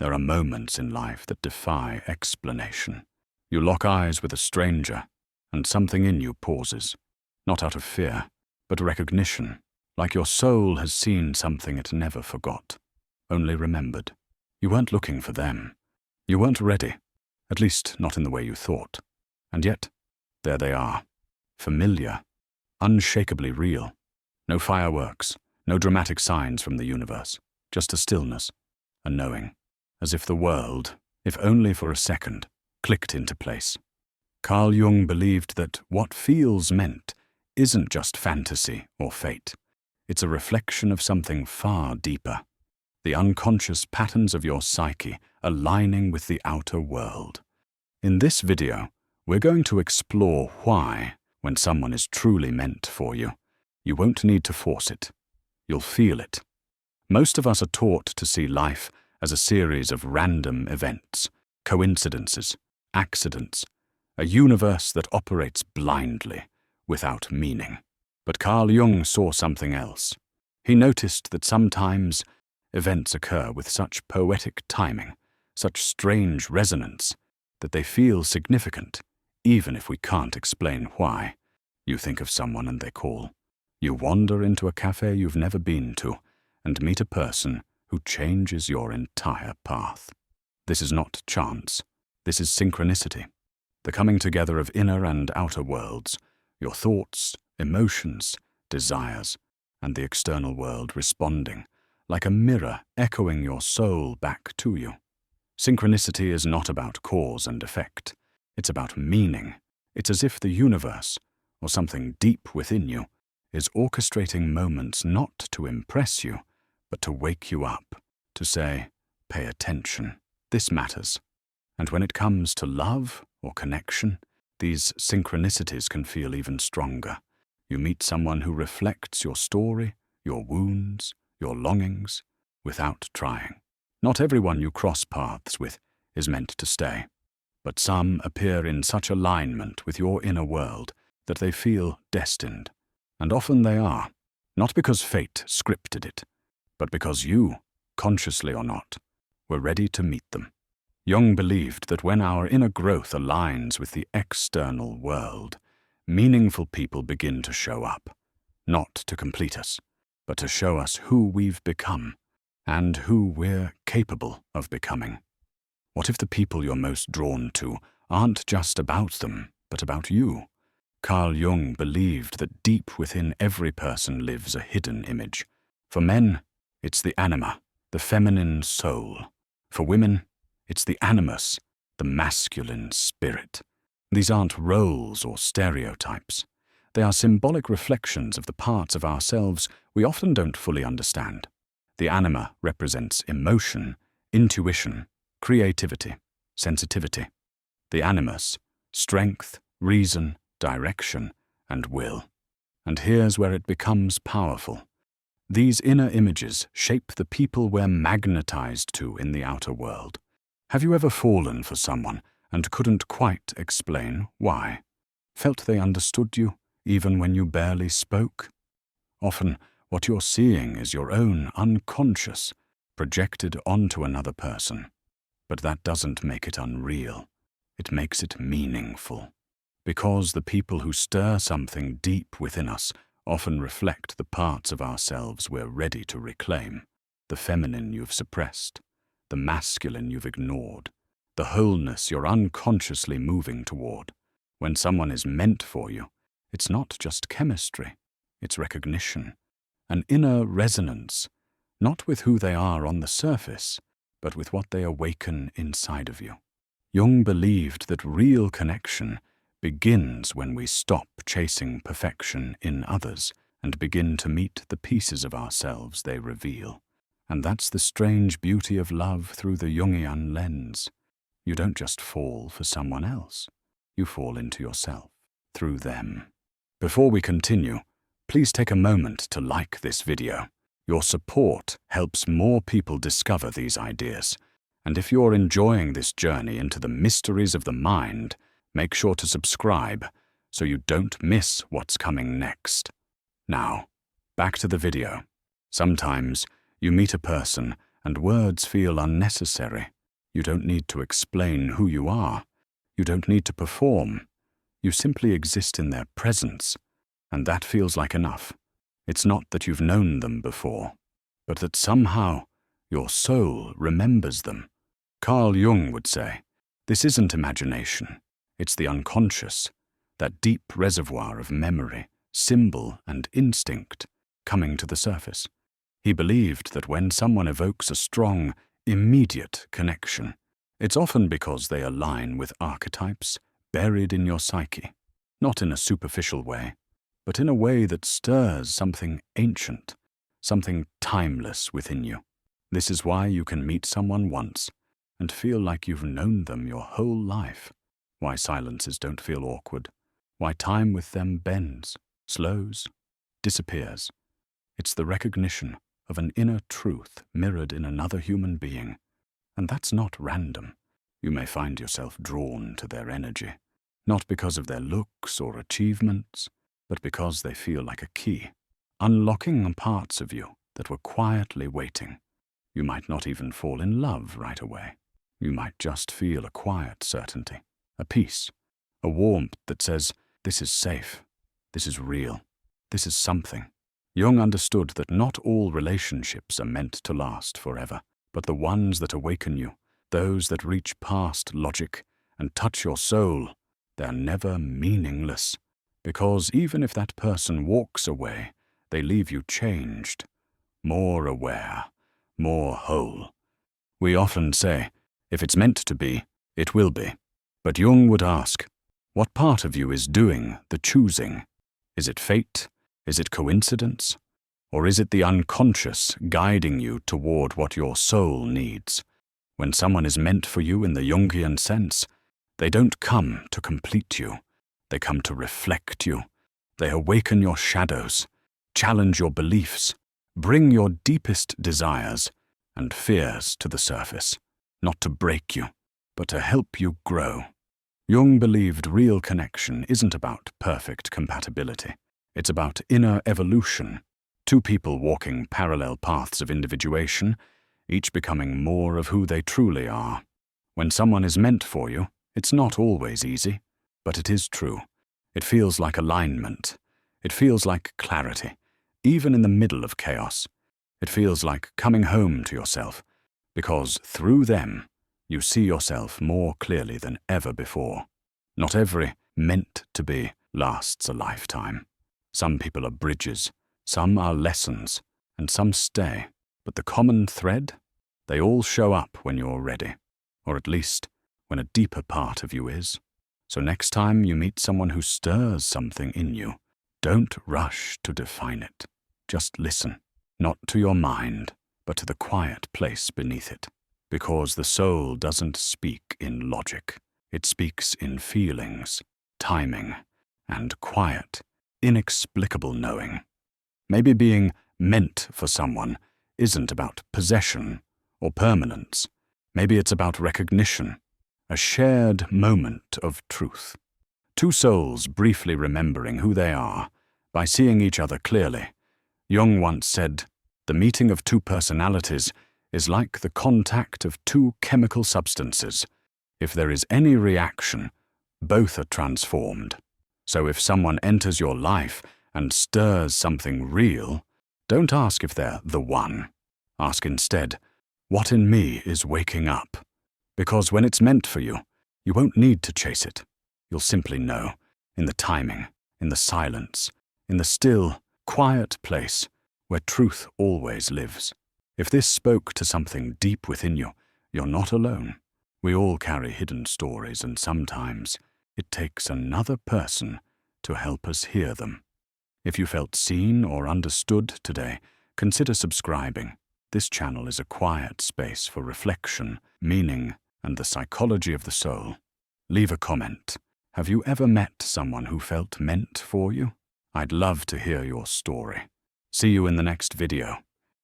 There are moments in life that defy explanation. You lock eyes with a stranger, and something in you pauses, not out of fear, but recognition, like your soul has seen something it never forgot, only remembered. You weren't looking for them. You weren't ready, at least not in the way you thought. And yet, there they are, familiar, unshakably real. No fireworks, no dramatic signs from the universe, just a stillness, a knowing, as if the world, if only for a second, clicked into place. Carl Jung believed that what feels meant isn't just fantasy or fate. It's a reflection of something far deeper, the unconscious patterns of your psyche aligning with the outer world. In this video, we're going to explore why, when someone is truly meant for you, you won't need to force it. You'll feel it. Most of us are taught to see life as a series of random events, coincidences, accidents, a universe that operates blindly, without meaning. But Carl Jung saw something else. He noticed that sometimes events occur with such poetic timing, such strange resonance, that they feel significant, even if we can't explain why. You think of someone and they call. You wander into a cafe you've never been to and meet a person who changes your entire path. This is not chance. This is synchronicity, the coming together of inner and outer worlds, your thoughts, emotions, desires, and the external world responding, like a mirror echoing your soul back to you. Synchronicity is not about cause and effect. It's about meaning. It's as if the universe, or something deep within you, is orchestrating moments not to impress you, but to wake you up, to say, pay attention, this matters. And when it comes to love or connection, these synchronicities can feel even stronger. You meet someone who reflects your story, your wounds, your longings, without trying. Not everyone you cross paths with is meant to stay, but some appear in such alignment with your inner world that they feel destined. And often they are, not because fate scripted it, but because you, consciously or not, were ready to meet them. Jung believed that when our inner growth aligns with the external world, meaningful people begin to show up, not to complete us, but to show us who we've become and who we're capable of becoming. What if the people you're most drawn to aren't just about them, but about you? Carl Jung believed that deep within every person lives a hidden image. For men, it's the anima, the feminine soul. For women, it's the animus, the masculine spirit. These aren't roles or stereotypes. They are symbolic reflections of the parts of ourselves we often don't fully understand. The anima represents emotion, intuition, creativity, sensitivity. The animus, strength, reason, direction, and will. And here's where it becomes powerful. These inner images shape the people we're magnetized to in the outer world. Have you ever fallen for someone and couldn't quite explain why? Felt they understood you, even when you barely spoke? Often, what you're seeing is your own unconscious, projected onto another person. But that doesn't make it unreal. It makes it meaningful. Because the people who stir something deep within us often reflect the parts of ourselves we're ready to reclaim, the feminine you've suppressed, the masculine you've ignored, the wholeness you're unconsciously moving toward. When someone is meant for you, it's not just chemistry, it's recognition, an inner resonance, not with who they are on the surface, but with what they awaken inside of you. Jung believed that real connection begins when we stop chasing perfection in others and begin to meet the pieces of ourselves they reveal. And that's the strange beauty of love through the Jungian lens. You don't just fall for someone else. You fall into yourself through them. Before we continue, please take a moment to like this video. Your support helps more people discover these ideas. And if you're enjoying this journey into the mysteries of the mind, make sure to subscribe so you don't miss what's coming next. Now, back to the video. Sometimes you meet a person and words feel unnecessary. You don't need to explain who you are. You don't need to perform. You simply exist in their presence, and that feels like enough. It's not that you've known them before, but that somehow your soul remembers them. Carl Jung would say, this isn't imagination, it's the unconscious, that deep reservoir of memory, symbol, and instinct coming to the surface. He believed that when someone evokes a strong, immediate connection, it's often because they align with archetypes buried in your psyche, not in a superficial way, but in a way that stirs something ancient, something timeless within you. This is why you can meet someone once and feel like you've known them your whole life, why silences don't feel awkward, why time with them bends, slows, disappears. It's the recognition of an inner truth mirrored in another human being, and that's not random. You may find yourself drawn to their energy, not because of their looks or achievements, but because they feel like a key, unlocking parts of you that were quietly waiting. You might not even fall in love right away. You might just feel a quiet certainty, a peace, a warmth that says, this is safe, this is real, this is something. Jung understood that not all relationships are meant to last forever, but the ones that awaken you, those that reach past logic and touch your soul, they're never meaningless. Because even if that person walks away, they leave you changed, more aware, more whole. We often say, if it's meant to be, it will be. But Jung would ask, what part of you is doing the choosing? Is it fate? Is it coincidence? Or is it the unconscious guiding you toward what your soul needs? When someone is meant for you in the Jungian sense, they don't come to complete you. They come to reflect you. They awaken your shadows, challenge your beliefs, bring your deepest desires and fears to the surface, not to break you, but to help you grow. Jung believed real connection isn't about perfect compatibility. It's about inner evolution, two people walking parallel paths of individuation, each becoming more of who they truly are. When someone is meant for you, it's not always easy, but it is true. It feels like alignment. It feels like clarity, even in the middle of chaos. It feels like coming home to yourself, because through them, you see yourself more clearly than ever before. Not every meant to be lasts a lifetime. Some people are bridges, some are lessons, and some stay. But the common thread? They all show up when you're ready, or at least when a deeper part of you is. So next time you meet someone who stirs something in you, don't rush to define it. Just listen, not to your mind, but to the quiet place beneath it. Because the soul doesn't speak in logic. It speaks in feelings, timing, and quiet, inexplicable knowing. Maybe being meant for someone isn't about possession or permanence. Maybe it's about recognition, a shared moment of truth. Two souls briefly remembering who they are by seeing each other clearly. Jung once said, the meeting of two personalities is like the contact of two chemical substances. If there is any reaction, both are transformed. So if someone enters your life and stirs something real, don't ask if they're the one. Ask instead, what in me is waking up? Because when it's meant for you, you won't need to chase it. You'll simply know, in the timing, in the silence, in the still, quiet place where truth always lives. If this spoke to something deep within you, you're not alone. We all carry hidden stories, and sometimes it takes another person to help us hear them. If you felt seen or understood today, consider subscribing. This channel is a quiet space for reflection, meaning, and the psychology of the soul. Leave a comment. Have you ever met someone who felt meant for you? I'd love to hear your story. See you in the next video.